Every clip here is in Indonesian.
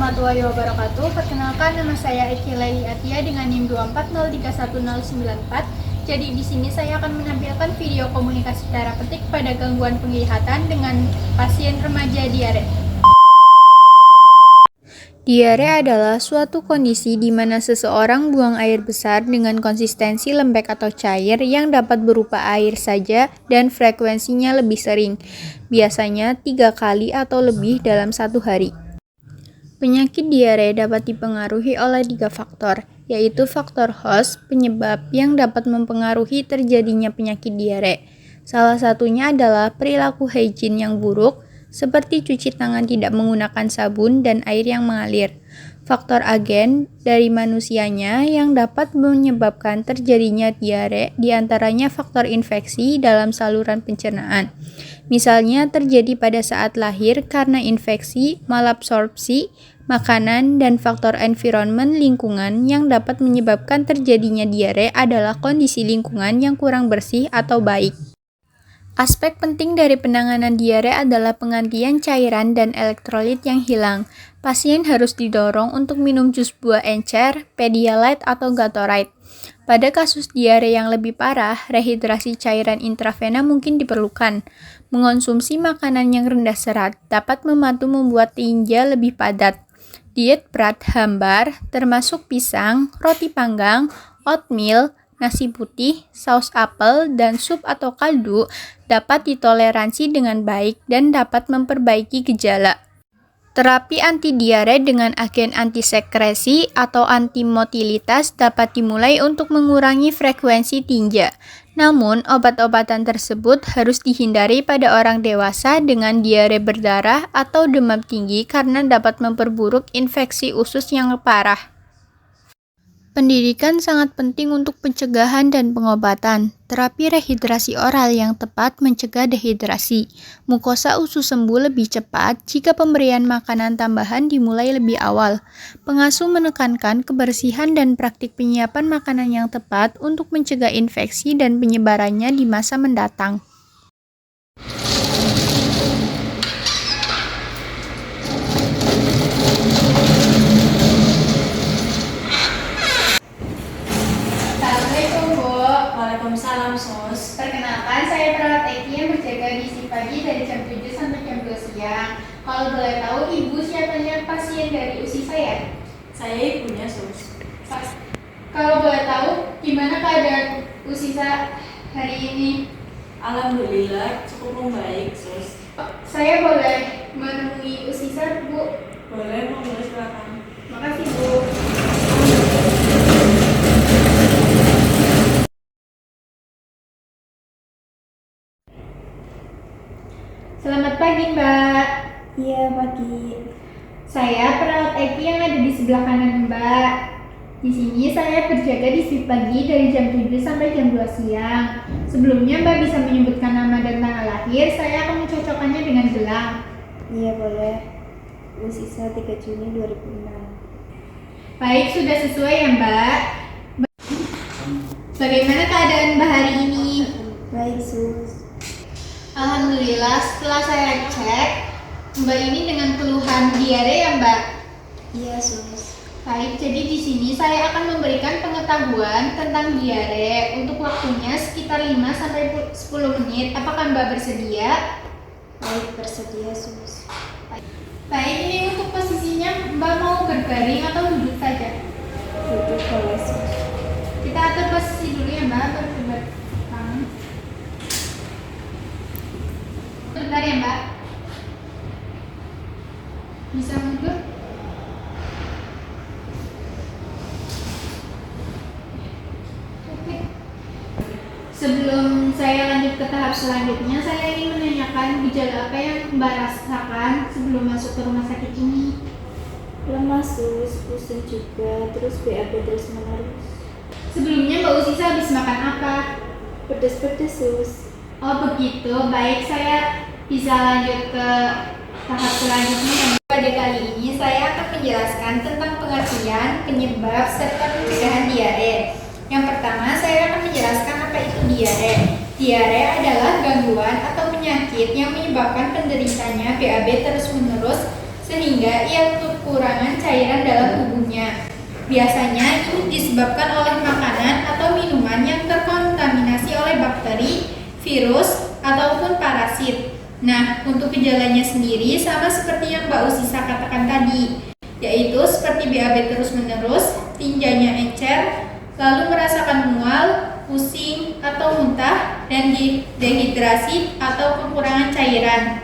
warahmatullahi wabarakatuh. Perkenalkan, nama saya Eki Laili Atia dengan NIM 240311094. Jadi di sini saya akan menampilkan video komunikasi terapeutik pada gangguan penglihatan dengan pasien remaja diare. Diare adalah suatu kondisi di mana seseorang buang air besar dengan konsistensi lembek atau cair yang dapat berupa air saja dan frekuensinya lebih sering, biasanya 3 kali atau lebih dalam satu hari. Penyakit diare dapat dipengaruhi oleh 3 faktor, yaitu faktor host, penyebab yang dapat mempengaruhi terjadinya penyakit diare. Salah satunya adalah perilaku hygiene yang buruk, seperti cuci tangan tidak menggunakan sabun dan air yang mengalir. Faktor agen dari manusianya yang dapat menyebabkan terjadinya diare diantaranya faktor infeksi dalam saluran pencernaan. Misalnya terjadi pada saat lahir karena infeksi, malabsorpsi, makanan, dan faktor environment lingkungan yang dapat menyebabkan terjadinya diare adalah kondisi lingkungan yang kurang bersih atau baik. Aspek penting dari penanganan diare adalah penggantian cairan dan elektrolit yang hilang. Pasien harus didorong untuk minum jus buah encer, Pedialyte atau Gatorade. Pada kasus diare yang lebih parah, rehidrasi cairan intravena mungkin diperlukan. Mengonsumsi makanan yang rendah serat dapat membantu membuat tinja lebih padat. Diet berat hambar, termasuk pisang, roti panggang, oatmeal, nasi putih, saus apel, dan sup atau kaldu dapat ditoleransi dengan baik dan dapat memperbaiki gejala. Terapi antidiare dengan agen antisekresi atau antimotilitas dapat dimulai untuk mengurangi frekuensi tinja. Namun, obat-obatan tersebut harus dihindari pada orang dewasa dengan diare berdarah atau demam tinggi karena dapat memperburuk infeksi usus yang parah. Pendidikan sangat penting untuk pencegahan dan pengobatan. Terapi rehidrasi oral yang tepat mencegah dehidrasi. Mukosa usus sembuh lebih cepat jika pemberian makanan tambahan dimulai lebih awal. Pengasuh menekankan kebersihan dan praktik penyiapan makanan yang tepat untuk mencegah infeksi dan penyebarannya di masa mendatang. Waalaikumsalam, Sus. Perkenalkan, saya perawat Eki yang berjaga di shift pagi dari jam 7 sampai jam 2 siang. Kalau boleh tahu, Ibu siapanya pasien dari USI saya? Saya ibunya, Sus. Kalau boleh tahu, gimana keadaan USI hari ini? Alhamdulillah, cukup membaik, Sus. Saya boleh menemui USI Bu? Boleh, monggo silakan. Makasih, Bu. Selamat pagi, Mbak. Iya, pagi. Saya perawat Eki yang ada di sebelah kanan Mbak. Di sini saya berjaga di shift pagi dari jam 7 sampai jam 2 siang. Sebelumnya Mbak bisa menyebutkan nama dan tanggal lahir, saya akan mencocokkannya dengan gelang. Iya, boleh. Usia 3 Juni 2006. Baik, sudah sesuai ya Mbak. Bagaimana keadaan Mbak hari ini? Baik, Sus. Alhamdulillah, setelah saya cek, Mbak ini dengan keluhan diare ya Mbak? Iya, Sus. Baik, jadi di sini saya akan memberikan pengetahuan tentang diare untuk waktunya sekitar 5 sampai 10 menit. Apakah Mbak bersedia? Baik, bersedia, Sus. Baik, ini untuk posisinya Mbak mau berbaring atau duduk saja? Duduk boleh, Sus. Kita atur posisi dulu ya Mbak, berdebat tangan. Bentar ya Mbak. Bisa mundur? Oke. Sebelum saya lanjut ke tahap selanjutnya, saya ingin menanyakan gejala apa yang Mbak rasakan sebelum masuk ke rumah sakit ini? Lemah, Sus. Pusing juga. Terus BAB terus menerus. Sebelumnya Mbak Usisa habis makan apa? Pedes-pedes, Sus. Oh begitu, baik, saya bisa lanjut ke tahap selanjutnya. Pada kali ini saya akan menjelaskan tentang pengertian, penyebab, serta pencegahan diare. Yang pertama, saya akan menjelaskan apa itu diare. Diare adalah gangguan atau penyakit yang menyebabkan penderitanya BAB terus-menerus sehingga ia kekurangan cairan dalam tubuhnya. Biasanya ini disebabkan oleh makanan atau minuman yang terkontaminasi oleh bakteri, virus, ataupun parasit. Nah, untuk gejalanya sendiri sama seperti yang Mbak Usisa katakan tadi, yaitu seperti BAB terus-menerus, tinjanya encer, lalu merasakan mual, pusing, atau muntah, dan dehidrasi atau kekurangan cairan.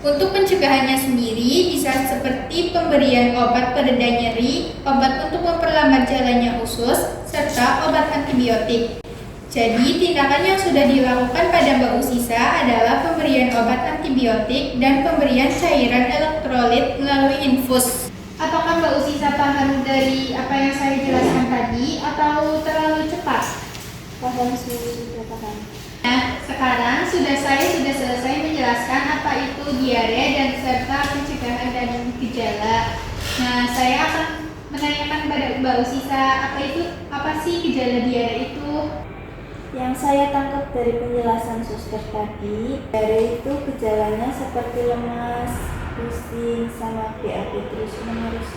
Untuk pencegahannya sendiri bisa seperti pemberian obat pereda nyeri, obat untuk memperlambat jalannya usus, serta obat antibiotik. Jadi tindakan yang sudah dilakukan pada Mbak Usisa adalah pemberian obat antibiotik dan pemberian cairan elektrolit melalui infus. Apakah Mbak Usisa paham dari apa yang saya jelaskan tadi atau terlalu cepat? Paham sudah paham. Nah, sekarang saya sudah selesai menjelaskan apa itu diare dan serta pencegahan dan gejala. Nah, saya akan menanyakan pada Mbak Usisa apa sih gejala diare itu? Yang saya tangkap dari penjelasan suster tadi, diare itu gejalanya seperti lemas, pusing, sama BAB terus-menerus.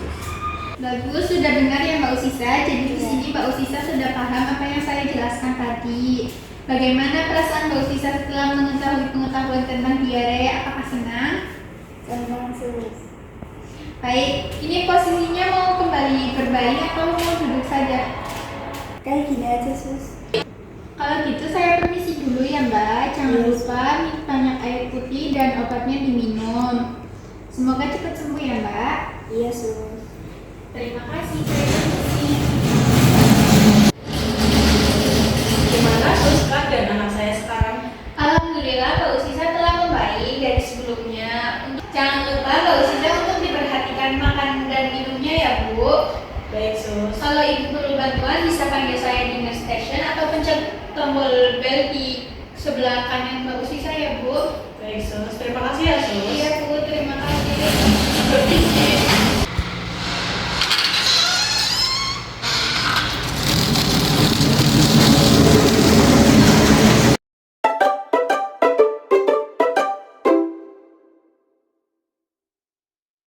Bagus, sudah dengar ya Mbak Usisa. Jadi di sini Mbak Usisa sudah paham apa yang saya jelaskan tadi. Bagaimana perasaan Mbak Usisa setelah mengetahui pengetahuan tentang diare? Apakah senang? Senang sus. Baik, ini posisinya mau kembali berbaring atau mau duduk saja? Kayak gini aja sus. Kalau gitu saya permisi dulu ya Mbak. Jangan lupa minum banyak air putih dan obatnya diminum. Semoga cepat sembuh ya Mbak. Iya sus. Terima kasih, saya permisi. Gimana sus keadaan anak saya sekarang? Alhamdulillah Mbak Usisa telah membaik dari sebelumnya. Jangan lupa Mbak Usisa untuk diperhatikan makan dan minumnya ya Bu. Baik sus. Kalau Ibu perlu bantuan bisa panggil saya di nurse station atau pencet tombol bel di sebelah kanan Mbak Usisa ya Bu.